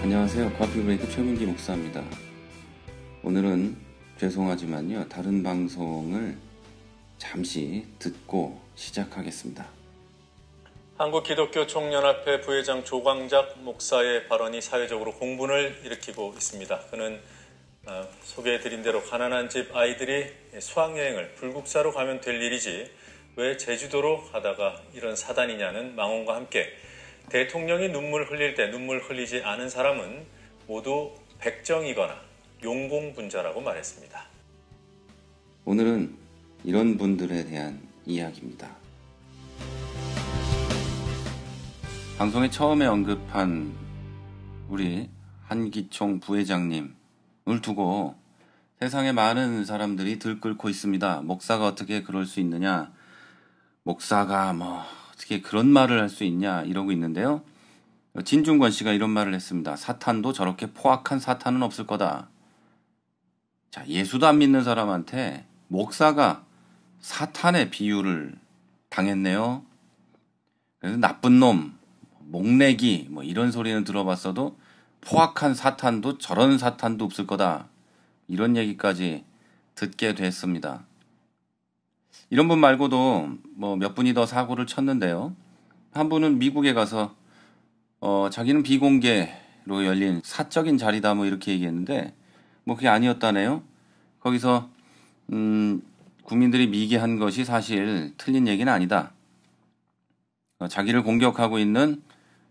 안녕하세요. 커피브레이크 최민기 목사입니다. 오늘은 죄송하지만요, 다른 방송을 잠시 듣고 시작하겠습니다. 한국기독교총연합회 부회장 조광작 목사의 발언이 사회적으로 공분을 일으키고 있습니다. 그는 소개해드린 대로 가난한 집 아이들이 수학여행을 불국사로 가면 될 일이지 왜 제주도로 가다가 이런 사단이냐는 망언과 함께 대통령이 눈물 흘릴 때 눈물 흘리지 않은 사람은 모두 백정이거나 용공분자라고 말했습니다. 오늘은 이런 분들에 대한 이야기입니다. 방송에 처음에 언급한 우리 한기총 부회장님을 두고 세상에 많은 사람들이 들끓고 있습니다. 목사가 어떻게 그럴 수 있느냐, 목사가 어떻게 그런 말을 할 수 있냐 이러고 있는데요. 진중권 씨가 이런 말을 했습니다. 사탄도 저렇게 포악한 사탄은 없을 거다. 자, 예수도 안 믿는 사람한테 목사가 사탄의 비유를 당했네요. 그래서 나쁜 놈, 목내기 이런 소리는 들어봤어도 포악한 사탄도 저런 사탄도 없을 거다. 이런 얘기까지 듣게 됐습니다. 이런 분 말고도 몇 분이 더 사고를 쳤는데요. 한 분은 미국에 가서 자기는 비공개로 열린 사적인 자리다 이렇게 얘기했는데 그게 아니었다네요. 거기서 국민들이 미개한 것이 사실 틀린 얘기는 아니다. 자기를 공격하고 있는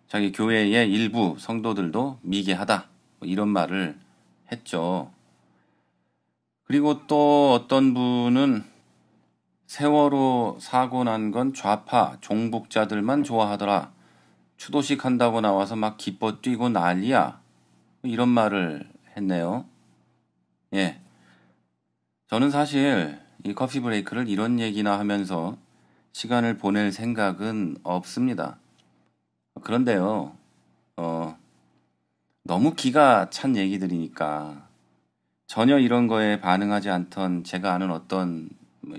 자기 교회의 일부 성도들도 미개하다. 이런 말을 했죠. 그리고 또 어떤 분은 세월호 사고 난 건 좌파 종북자들만 좋아하더라. 추도식 한다고 나와서 막 기뻐 뛰고 난리야. 이런 말을 했네요. 예. 저는 사실 이 커피 브레이크를 이런 얘기나 하면서 시간을 보낼 생각은 없습니다. 그런데요, 너무 기가 찬 얘기들이니까 전혀 이런 거에 반응하지 않던 제가 아는 어떤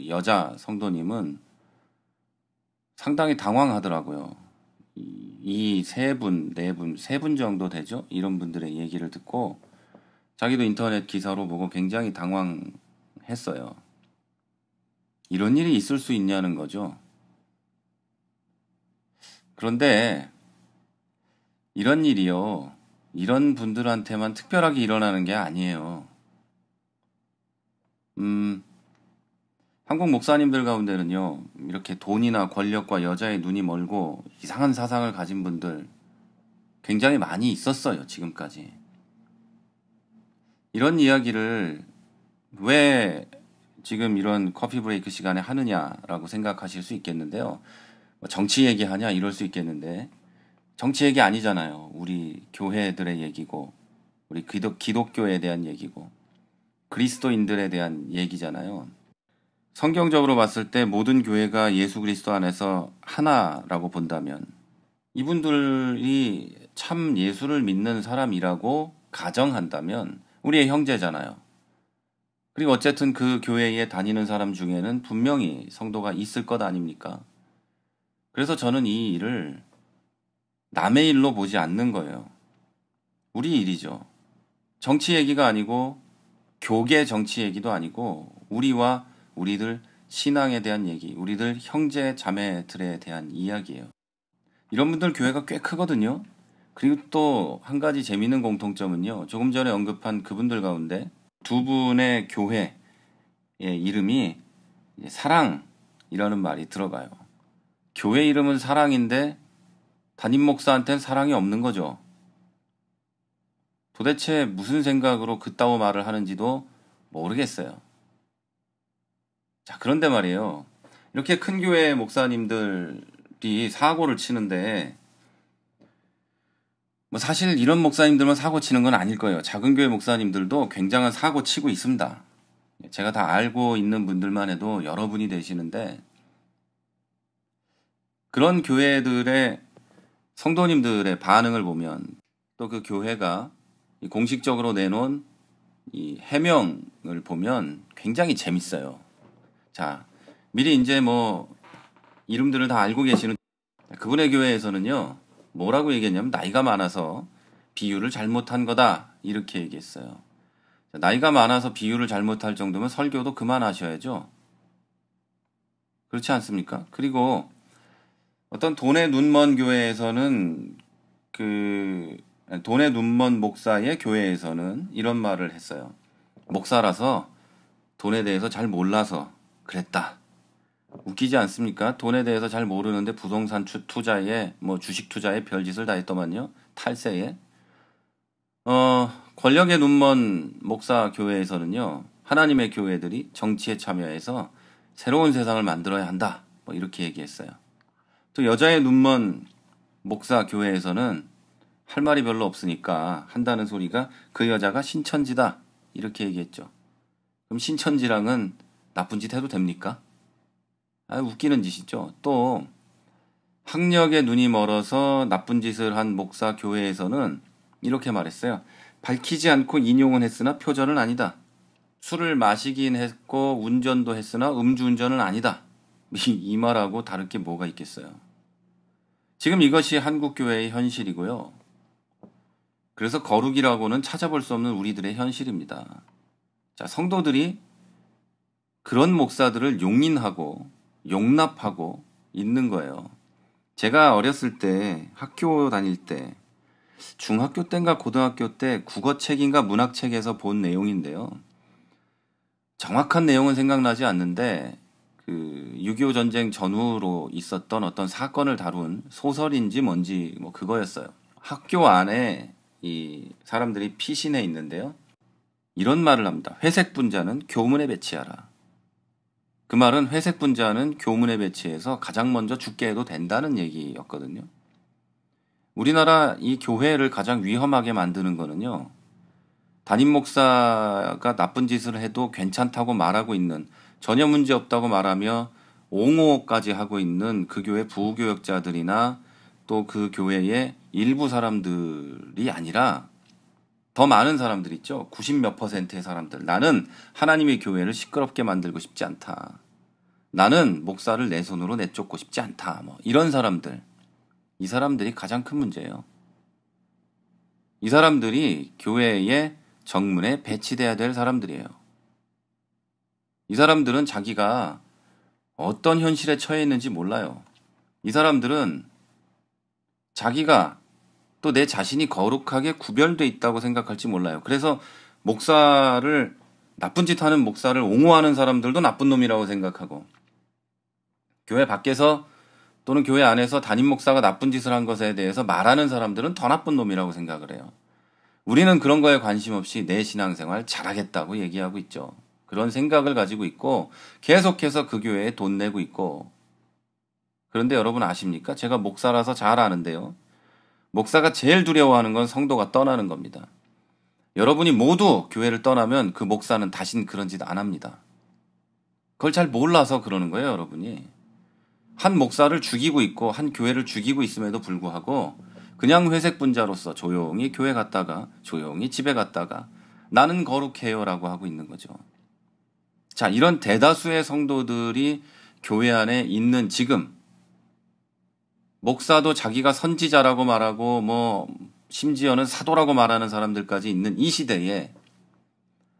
여자 성도님은 상당히 당황하더라고요. 이 세 분 정도 되죠? 이런 분들의 얘기를 듣고 자기도 인터넷 기사로 보고 굉장히 당황했어요. 이런 일이 있을 수 있냐는 거죠. 그런데 이런 일이요, 이런 분들한테만 특별하게 일어나는 게 아니에요. 한국 목사님들 가운데는요, 이렇게 돈이나 권력과 여자의 눈이 멀고 이상한 사상을 가진 분들 굉장히 많이 있었어요, 지금까지. 이런 이야기를 왜 지금 이런 커피 브레이크 시간에 하느냐라고 생각하실 수 있겠는데요. 정치 얘기하냐 이럴 수 있겠는데 정치 얘기 아니잖아요. 우리 교회들의 얘기고 우리 기독교에 대한 얘기고 그리스도인들에 대한 얘기잖아요. 성경적으로 봤을 때 모든 교회가 예수 그리스도 안에서 하나라고 본다면 이분들이 참 예수를 믿는 사람이라고 가정한다면 우리의 형제잖아요. 그리고 어쨌든 그 교회에 다니는 사람 중에는 분명히 성도가 있을 것 아닙니까? 그래서 저는 이 일을 남의 일로 보지 않는 거예요. 우리 일이죠. 정치 얘기가 아니고 교계 정치 얘기도 아니고 우리와 우리들 신앙에 대한 얘기, 우리들 형제 자매들에 대한 이야기예요. 이런 분들 교회가 꽤 크거든요. 그리고 또 한 가지 재미있는 공통점은요. 조금 전에 언급한 그분들 가운데 두 분의 교회의 이름이 사랑이라는 말이 들어가요. 교회 이름은 사랑인데 담임 목사한테는 사랑이 없는 거죠. 도대체 무슨 생각으로 그따위 말을 하는지도 모르겠어요. 자, 그런데 말이에요. 이렇게 큰 교회 목사님들이 사고를 치는데 사실 이런 목사님들만 사고 치는 건 아닐 거예요. 작은 교회 목사님들도 굉장한 사고 치고 있습니다. 제가 다 알고 있는 분들만 해도 여러분이 되시는데 그런 교회들의 성도님들의 반응을 보면 또 그 교회가 공식적으로 내놓은 이 해명을 보면 굉장히 재밌어요. 자, 미리 이제 이름들을 다 알고 계시는 그분의 교회에서는요, 뭐라고 얘기했냐면 나이가 많아서 비유를 잘못한 거다. 이렇게 얘기했어요. 나이가 많아서 비유를 잘못할 정도면 설교도 그만하셔야죠. 그렇지 않습니까? 그리고 어떤 돈의 눈먼 교회에서는 돈의 눈먼 목사의 교회에서는 이런 말을 했어요. 목사라서 돈에 대해서 잘 몰라서 그랬다. 웃기지 않습니까? 돈에 대해서 잘 모르는데 부동산 투자에 주식 투자에 별짓을 다 했더만요. 탈세에. 권력의 눈먼 목사 교회에서는요. 하나님의 교회들이 정치에 참여해서 새로운 세상을 만들어야 한다. 이렇게 얘기했어요. 또 여자의 눈먼 목사 교회에서는 할 말이 별로 없으니까 한다는 소리가 그 여자가 신천지다. 이렇게 얘기했죠. 그럼 신천지랑은 나쁜 짓 해도 됩니까? 웃기는 짓이죠. 또 학력에 눈이 멀어서 나쁜 짓을 한 목사 교회에서는 이렇게 말했어요. 밝히지 않고 인용은 했으나 표절은 아니다. 술을 마시긴 했고 운전도 했으나 음주운전은 아니다. 이 말하고 다를 게 뭐가 있겠어요. 지금 이것이 한국교회의 현실이고요. 그래서 거룩이라고는 찾아볼 수 없는 우리들의 현실입니다. 자, 성도들이 그런 목사들을 용인하고 용납하고 있는 거예요. 제가 어렸을 때 학교 다닐 때 중학교 때인가 고등학교 때 국어책인가 문학책에서 본 내용인데요. 정확한 내용은 생각나지 않는데 6.25 전쟁 전후로 있었던 어떤 사건을 다룬 소설인지 뭔지 그거였어요. 학교 안에 이 사람들이 피신해 있는데요. 이런 말을 합니다. 회색 분자는 교문에 배치하라. 그 말은 회색 분자는 교문에 배치해서 가장 먼저 죽게 해도 된다는 얘기였거든요. 우리나라 이 교회를 가장 위험하게 만드는 거는요. 담임 목사가 나쁜 짓을 해도 괜찮다고 말하고 있는, 전혀 문제 없다고 말하며 옹호까지 하고 있는 그 교회 부교역자들이나 또 그 교회의 일부 사람들이 아니라 더 많은 사람들 있죠. 90몇 %의 사람들. 나는 하나님의 교회를 시끄럽게 만들고 싶지 않다. 나는 목사를 내 손으로 내쫓고 싶지 않다. 이런 사람들. 이 사람들이 가장 큰 문제예요. 이 사람들이 교회의 정문에 배치돼야 될 사람들이에요. 이 사람들은 자기가 어떤 현실에 처해 있는지 몰라요. 이 사람들은 자기가 또 내 자신이 거룩하게 구별돼 있다고 생각할지 몰라요. 그래서 나쁜 짓 하는 목사를 옹호하는 사람들도 나쁜 놈이라고 생각하고, 교회 밖에서 또는 교회 안에서 담임 목사가 나쁜 짓을 한 것에 대해서 말하는 사람들은 더 나쁜 놈이라고 생각을 해요. 우리는 그런 거에 관심 없이 내 신앙생활 잘하겠다고 얘기하고 있죠. 그런 생각을 가지고 있고 계속해서 그 교회에 돈 내고 있고. 그런데 여러분 아십니까? 제가 목사라서 잘 아는데요. 목사가 제일 두려워하는 건 성도가 떠나는 겁니다. 여러분이 모두 교회를 떠나면 그 목사는 다신 그런 짓 안 합니다. 그걸 잘 몰라서 그러는 거예요, 여러분이. 한 목사를 죽이고 있고 한 교회를 죽이고 있음에도 불구하고 그냥 회색 분자로서 조용히 교회 갔다가 조용히 집에 갔다가 나는 거룩해요라고 하고 있는 거죠. 자, 이런 대다수의 성도들이 교회 안에 있는 지금, 목사도 자기가 선지자라고 말하고 심지어는 사도라고 말하는 사람들까지 있는 이 시대에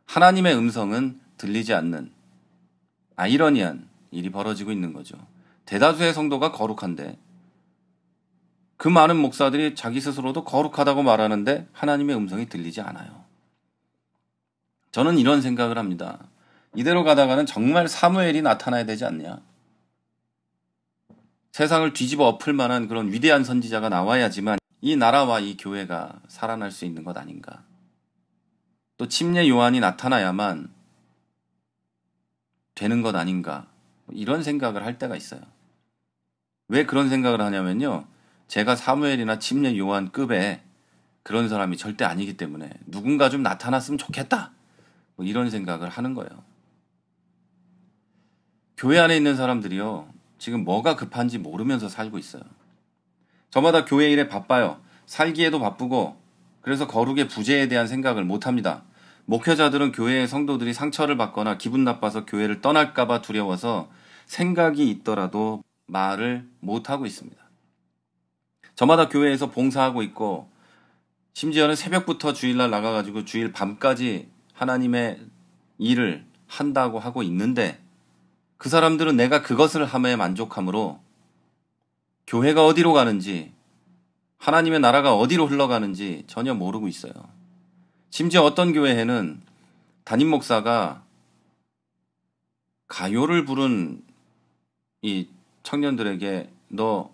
하나님의 음성은 들리지 않는 아이러니한 일이 벌어지고 있는 거죠. 대다수의 성도가 거룩한데 그 많은 목사들이 자기 스스로도 거룩하다고 말하는데 하나님의 음성이 들리지 않아요. 저는 이런 생각을 합니다. 이대로 가다가는 정말 사무엘이 나타나야 되지 않냐? 세상을 뒤집어 엎을 만한 그런 위대한 선지자가 나와야지만 이 나라와 이 교회가 살아날 수 있는 것 아닌가. 또 침례 요한이 나타나야만 되는 것 아닌가. 이런 생각을 할 때가 있어요. 왜 그런 생각을 하냐면요. 제가 사무엘이나 침례 요한급의 그런 사람이 절대 아니기 때문에 누군가 좀 나타났으면 좋겠다. 이런 생각을 하는 거예요. 교회 안에 있는 사람들이요. 지금 뭐가 급한지 모르면서 살고 있어요. 저마다 교회 일에 바빠요. 살기에도 바쁘고 그래서 거룩의 부재에 대한 생각을 못합니다. 목회자들은 교회의 성도들이 상처를 받거나 기분 나빠서 교회를 떠날까봐 두려워서 생각이 있더라도 말을 못하고 있습니다. 저마다 교회에서 봉사하고 있고 심지어는 새벽부터 주일날 나가가지고 주일 밤까지 하나님의 일을 한다고 하고 있는데 그 사람들은 내가 그것을 함에 만족함으로 교회가 어디로 가는지 하나님의 나라가 어디로 흘러가는지 전혀 모르고 있어요. 심지어 어떤 교회에는 담임 목사가 가요를 부른 이 청년들에게 너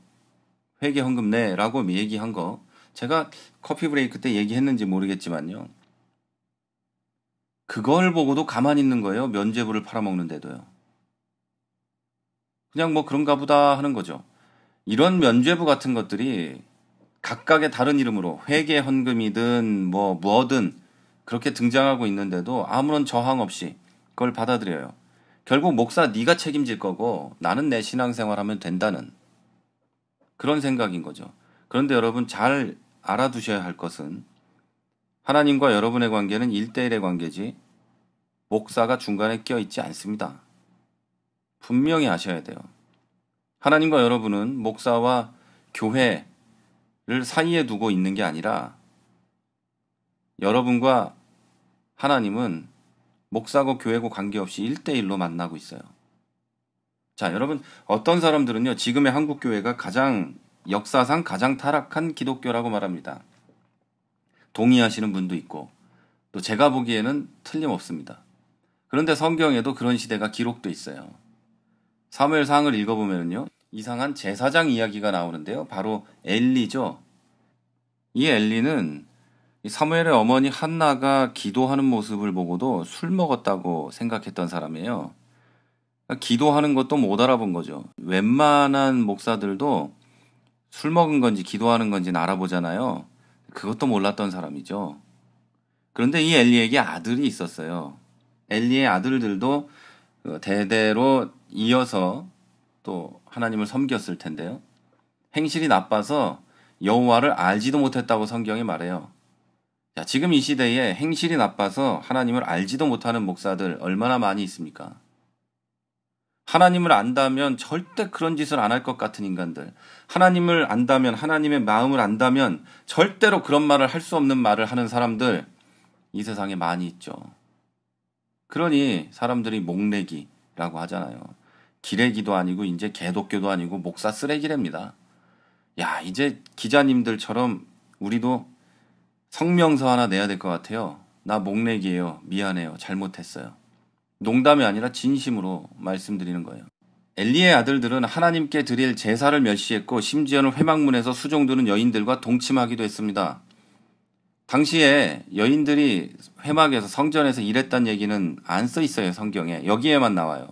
회계 헌금 내라고 얘기한 거 제가 커피 브레이크 때 얘기했는지 모르겠지만요. 그걸 보고도 가만히 있는 거예요. 면죄부를 팔아먹는데도요. 그냥 뭐 그런가 보다 하는 거죠. 이런 면죄부 같은 것들이 각각의 다른 이름으로 회계 헌금이든 뭐 뭐든 그렇게 등장하고 있는데도 아무런 저항 없이 그걸 받아들여요. 결국 목사 네가 책임질 거고 나는 내 신앙생활하면 된다는 그런 생각인 거죠. 그런데 여러분 잘 알아두셔야 할 것은 하나님과 여러분의 관계는 1대1의 관계지 목사가 중간에 껴있지 않습니다. 분명히 아셔야 돼요. 하나님과 여러분은 목사와 교회를 사이에 두고 있는 게 아니라 여러분과 하나님은 목사고 교회고 관계없이 1대1로 만나고 있어요. 자, 여러분 어떤 사람들은요. 지금의 한국 교회가 역사상 가장 타락한 기독교라고 말합니다. 동의하시는 분도 있고 또 제가 보기에는 틀림없습니다. 그런데 성경에도 그런 시대가 기록돼 있어요. 사무엘상을 읽어보면요. 이상한 제사장 이야기가 나오는데요. 바로 엘리죠. 이 엘리는 사무엘의 어머니 한나가 기도하는 모습을 보고도 술 먹었다고 생각했던 사람이에요. 기도하는 것도 못 알아본 거죠. 웬만한 목사들도 술 먹은 건지 기도하는 건지는 알아보잖아요. 그것도 몰랐던 사람이죠. 그런데 이 엘리에게 아들이 있었어요. 엘리의 아들들도 대대로 이어서 또 하나님을 섬겼을 텐데요. 행실이 나빠서 여호와를 알지도 못했다고 성경이 말해요. 자, 지금 이 시대에 행실이 나빠서 하나님을 알지도 못하는 목사들 얼마나 많이 있습니까? 하나님을 안다면 절대 그런 짓을 안 할 것 같은 인간들. 하나님을 안다면, 하나님의 마음을 안다면 절대로 그런 말을 할 수 없는 말을 하는 사람들 이 세상에 많이 있죠. 그러니 사람들이 목내기라고 하잖아요. 기레기도 아니고 이제 개독교도 아니고 목사 쓰레기랍니다. 야, 이제 기자님들처럼 우리도 성명서 하나 내야 될 것 같아요. 나 목내기예요. 미안해요. 잘못했어요. 농담이 아니라 진심으로 말씀드리는 거예요. 엘리의 아들들은 하나님께 드릴 제사를 멸시했고 심지어는 회막문에서 수종드는 여인들과 동침하기도 했습니다. 당시에 여인들이 회막에서 성전에서 일했다는 얘기는 안 써 있어요. 성경에. 여기에만 나와요.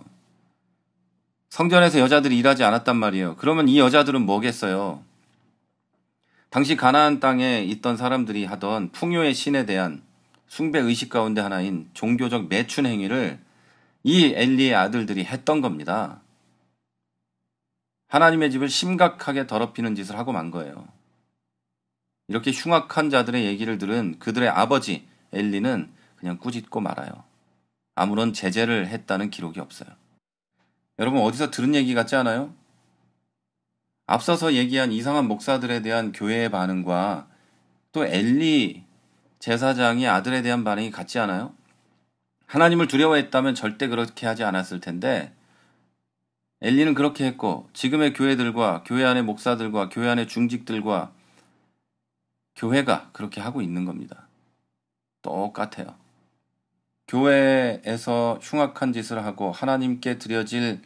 성전에서 여자들이 일하지 않았단 말이에요. 그러면 이 여자들은 뭐겠어요? 당시 가나안 땅에 있던 사람들이 하던 풍요의 신에 대한 숭배 의식 가운데 하나인 종교적 매춘 행위를 이 엘리의 아들들이 했던 겁니다. 하나님의 집을 심각하게 더럽히는 짓을 하고 만 거예요. 이렇게 흉악한 자들의 얘기를 들은 그들의 아버지 엘리는 그냥 꾸짖고 말아요. 아무런 제재를 했다는 기록이 없어요. 여러분 어디서 들은 얘기 같지 않아요? 앞서서 얘기한 이상한 목사들에 대한 교회의 반응과 또 엘리 제사장이 아들에 대한 반응이 같지 않아요? 하나님을 두려워했다면 절대 그렇게 하지 않았을 텐데 엘리는 그렇게 했고 지금의 교회들과 교회 안의 목사들과 교회 안의 중직들과 교회가 그렇게 하고 있는 겁니다. 똑같아요. 교회에서 흉악한 짓을 하고 하나님께 드려질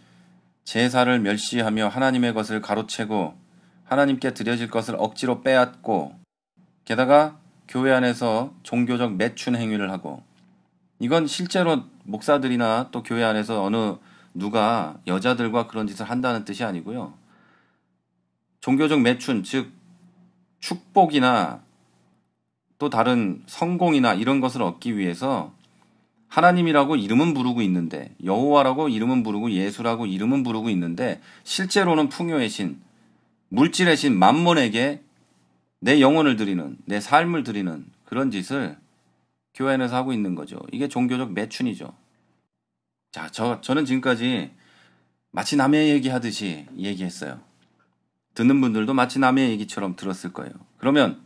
제사를 멸시하며 하나님의 것을 가로채고 하나님께 드려질 것을 억지로 빼앗고 게다가 교회 안에서 종교적 매춘 행위를 하고 이건 실제로 목사들이나 또 교회 안에서 어느 누가 여자들과 그런 짓을 한다는 뜻이 아니고요. 종교적 매춘, 즉 축복이나 또 다른 성공이나 이런 것을 얻기 위해서 하나님이라고 이름은 부르고 있는데 여호와라고 이름은 부르고 예수라고 이름은 부르고 있는데 실제로는 풍요의 신, 물질의 신 만몬에게 내 영혼을 드리는, 내 삶을 드리는 그런 짓을 교회 안에서 하고 있는 거죠. 이게 종교적 매춘이죠. 자, 저는 지금까지 마치 남의 얘기하듯이 얘기했어요. 듣는 분들도 마치 남의 얘기처럼 들었을 거예요. 그러면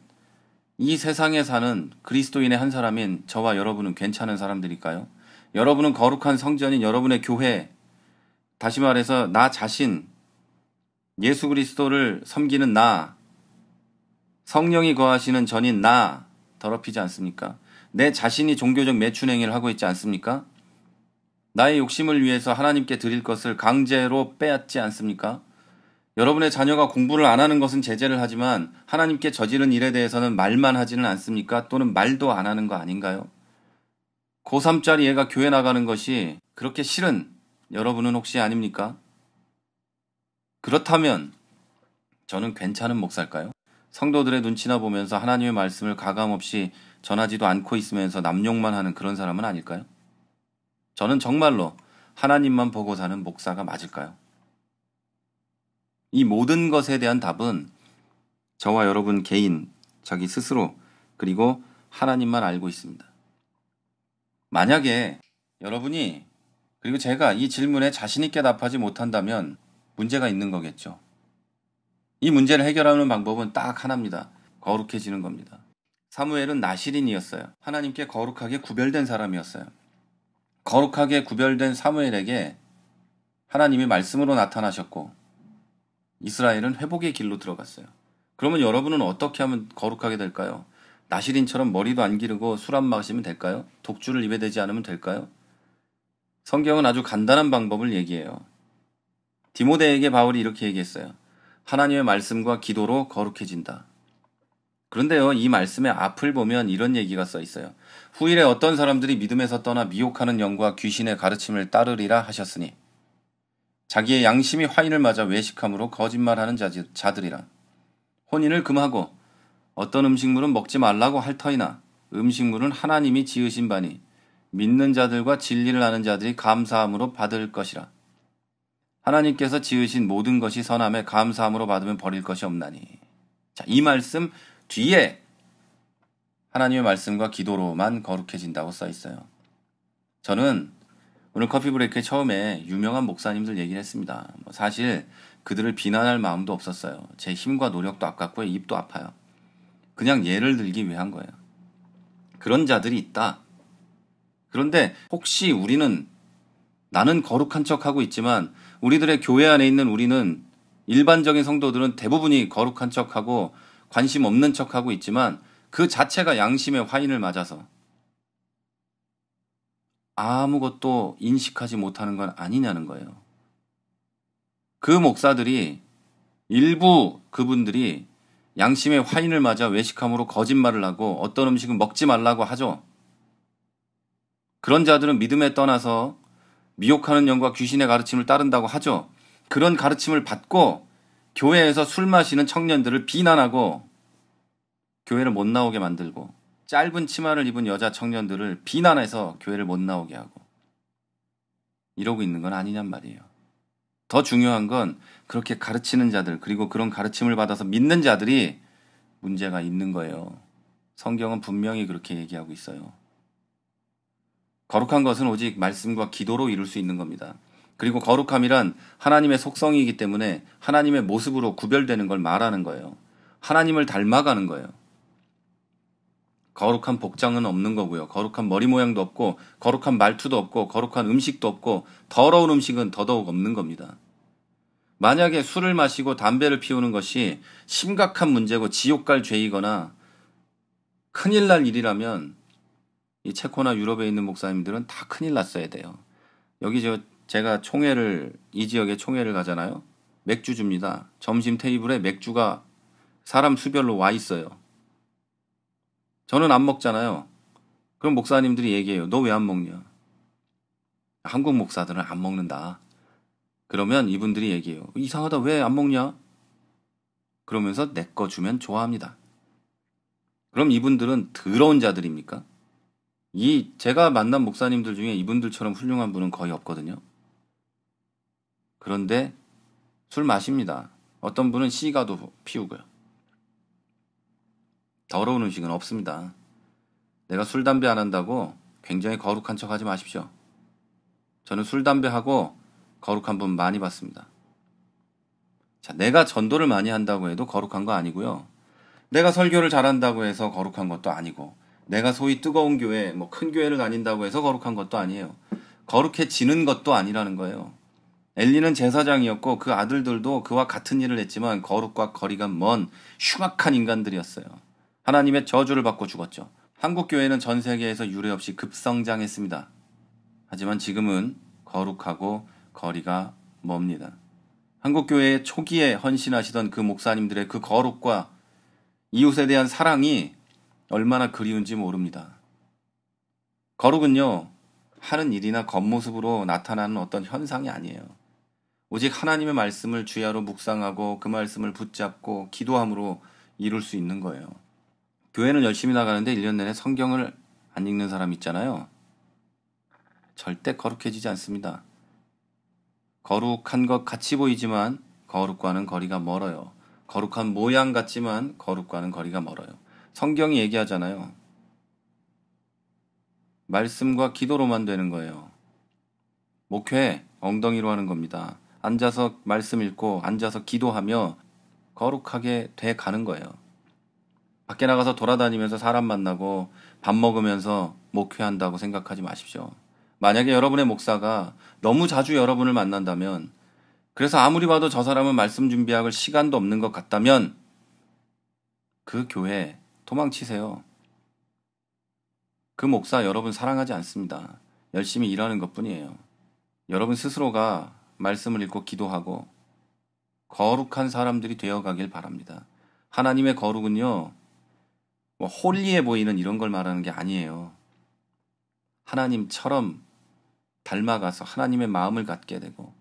이 세상에 사는 그리스도인의 한 사람인 저와 여러분은 괜찮은 사람들일까요? 여러분은 거룩한 성전인 여러분의 교회, 다시 말해서 나 자신, 예수 그리스도를 섬기는 나, 성령이 거하시는 전인 나 더럽히지 않습니까? 내 자신이 종교적 매춘행위를 하고 있지 않습니까? 나의 욕심을 위해서 하나님께 드릴 것을 강제로 빼앗지 않습니까? 여러분의 자녀가 공부를 안 하는 것은 제재를 하지만 하나님께 저지른 일에 대해서는 말만 하지는 않습니까? 또는 말도 안 하는 거 아닌가요? 고3짜리 애가 교회 나가는 것이 그렇게 싫은 여러분은 혹시 아닙니까? 그렇다면 저는 괜찮은 목사일까요? 성도들의 눈치나 보면서 하나님의 말씀을 가감없이 전하지도 않고 있으면서 남용만 하는 그런 사람은 아닐까요? 저는 정말로 하나님만 보고 사는 목사가 맞을까요? 이 모든 것에 대한 답은 저와 여러분 개인, 자기 스스로, 그리고 하나님만 알고 있습니다. 만약에 여러분이 그리고 제가 이 질문에 자신있게 답하지 못한다면 문제가 있는 거겠죠. 이 문제를 해결하는 방법은 딱 하나입니다. 거룩해지는 겁니다. 사무엘은 나실인이었어요. 하나님께 거룩하게 구별된 사람이었어요. 거룩하게 구별된 사무엘에게 하나님이 말씀으로 나타나셨고 이스라엘은 회복의 길로 들어갔어요. 그러면 여러분은 어떻게 하면 거룩하게 될까요? 나실인처럼 머리도 안 기르고 술 안 마시면 될까요? 독주를 입에 대지 않으면 될까요? 성경은 아주 간단한 방법을 얘기해요. 디모데에게 바울이 이렇게 얘기했어요. 하나님의 말씀과 기도로 거룩해진다. 그런데요, 이 말씀의 앞을 보면 이런 얘기가 써 있어요. 후일에 어떤 사람들이 믿음에서 떠나 미혹하는 영과 귀신의 가르침을 따르리라 하셨으니 자기의 양심이 화인을 맞아 외식함으로 거짓말하는 자들이라. 혼인을 금하고 어떤 음식물은 먹지 말라고 할 터이나 음식물은 하나님이 지으신 바니 믿는 자들과 진리를 아는 자들이 감사함으로 받을 것이라. 하나님께서 지으신 모든 것이 선함에 감사함으로 받으면 버릴 것이 없나니. 자, 이 말씀 뒤에 하나님의 말씀과 기도로만 거룩해진다고 써 있어요. 저는 오늘 커피 브레이크에 처음에 유명한 목사님들 얘기를 했습니다. 사실 그들을 비난할 마음도 없었어요. 제 힘과 노력도 아깝고요. 입도 아파요. 그냥 예를 들기 위한 거예요. 그런 자들이 있다. 그런데 혹시 나는 거룩한 척하고 있지만 우리들의 교회 안에 있는 우리는 일반적인 성도들은 대부분이 거룩한 척하고 관심 없는 척하고 있지만 그 자체가 양심의 화인을 맞아서 아무것도 인식하지 못하는 건 아니냐는 거예요. 그 목사들이 일부 그분들이 양심의 화인을 맞아 외식함으로 거짓말을 하고 어떤 음식은 먹지 말라고 하죠. 그런 자들은 믿음에 떠나서 미혹하는 영과 귀신의 가르침을 따른다고 하죠. 그런 가르침을 받고 교회에서 술 마시는 청년들을 비난하고 교회를 못 나오게 만들고 짧은 치마를 입은 여자 청년들을 비난해서 교회를 못 나오게 하고 이러고 있는 건 아니냔 말이에요. 더 중요한 건 그렇게 가르치는 자들 그리고 그런 가르침을 받아서 믿는 자들이 문제가 있는 거예요. 성경은 분명히 그렇게 얘기하고 있어요. 거룩한 것은 오직 말씀과 기도로 이룰 수 있는 겁니다. 그리고 거룩함이란 하나님의 속성이기 때문에 하나님의 모습으로 구별되는 걸 말하는 거예요. 하나님을 닮아가는 거예요. 거룩한 복장은 없는 거고요. 거룩한 머리 모양도 없고 거룩한 말투도 없고 거룩한 음식도 없고 더러운 음식은 더더욱 없는 겁니다. 만약에 술을 마시고 담배를 피우는 것이 심각한 문제고 지옥 갈 죄이거나 큰일 날 일이라면 이 체코나 유럽에 있는 목사님들은 다 큰일 났어야 돼요. 여기 제가 이 지역에 총회를 가잖아요. 맥주 줍니다. 점심 테이블에 맥주가 사람 수별로 와 있어요. 저는 안 먹잖아요. 그럼 목사님들이 얘기해요. 너 왜 안 먹냐? 한국 목사들은 안 먹는다. 그러면 이분들이 얘기해요. 이상하다. 왜 안 먹냐? 그러면서 내 거 주면 좋아합니다. 그럼 이분들은 더러운 자들입니까? 제가 만난 목사님들 중에 이분들처럼 훌륭한 분은 거의 없거든요. 그런데 술 마십니다. 어떤 분은 시가도 피우고요. 더러운 음식은 없습니다. 내가 술, 담배 안 한다고 굉장히 거룩한 척 하지 마십시오. 저는 술, 담배하고 거룩한 분 많이 봤습니다. 자, 내가 전도를 많이 한다고 해도 거룩한 거 아니고요. 내가 설교를 잘한다고 해서 거룩한 것도 아니고, 내가 소위 뜨거운 교회, 큰 교회를 다닌다고 해서 거룩한 것도 아니에요. 거룩해지는 것도 아니라는 거예요. 엘리는 제사장이었고 그 아들들도 그와 같은 일을 했지만 거룩과 거리가 먼 흉악한 인간들이었어요. 하나님의 저주를 받고 죽었죠. 한국 교회는 전 세계에서 유례 없이 급성장했습니다. 하지만 지금은 거룩하고 거리가 멉니다. 한국 교회의 초기에 헌신하시던 그 목사님들의 그 거룩과 이웃에 대한 사랑이 얼마나 그리운지 모릅니다. 거룩은요, 하는 일이나 겉모습으로 나타나는 어떤 현상이 아니에요. 오직 하나님의 말씀을 주야로 묵상하고 그 말씀을 붙잡고 기도함으로 이룰 수 있는 거예요. 교회는 열심히 나가는데 1년 내내 성경을 안 읽는 사람 있잖아요. 절대 거룩해지지 않습니다. 거룩한 것 같이 보이지만 거룩과는 거리가 멀어요. 거룩한 모양 같지만 거룩과는 거리가 멀어요. 성경이 얘기하잖아요. 말씀과 기도로만 되는 거예요. 목회 엉덩이로 하는 겁니다. 앉아서 말씀 읽고 앉아서 기도하며 거룩하게 돼 가는 거예요. 밖에 나가서 돌아다니면서 사람 만나고 밥 먹으면서 목회한다고 생각하지 마십시오. 만약에 여러분의 목사가 너무 자주 여러분을 만난다면, 그래서 아무리 봐도 저 사람은 말씀 준비할 시간도 없는 것 같다면 그 교회 도망치세요. 그 목사 여러분 사랑하지 않습니다. 열심히 일하는 것뿐이에요. 여러분 스스로가 말씀을 읽고 기도하고 거룩한 사람들이 되어가길 바랍니다. 하나님의 거룩은요, 홀리해 보이는 이런 걸 말하는 게 아니에요. 하나님처럼 닮아가서 하나님의 마음을 갖게 되고,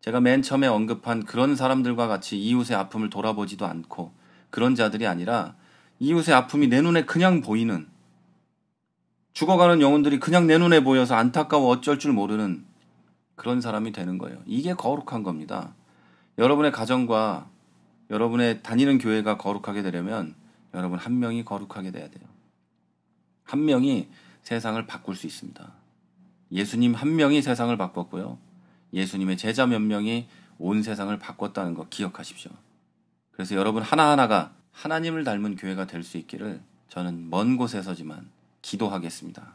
제가 맨 처음에 언급한 그런 사람들과 같이 이웃의 아픔을 돌아보지도 않고 그런 자들이 아니라 이웃의 아픔이 내 눈에 그냥 보이는, 죽어가는 영혼들이 그냥 내 눈에 보여서 안타까워 어쩔 줄 모르는 그런 사람이 되는 거예요. 이게 거룩한 겁니다. 여러분의 가정과 여러분의 다니는 교회가 거룩하게 되려면 여러분 한 명이 거룩하게 돼야 돼요. 한 명이 세상을 바꿀 수 있습니다. 예수님 한 명이 세상을 바꿨고요. 예수님의 제자 몇 명이 온 세상을 바꿨다는 거 기억하십시오. 그래서 여러분 하나하나가 하나님을 닮은 교회가 될 수 있기를 저는 먼 곳에서지만 기도하겠습니다.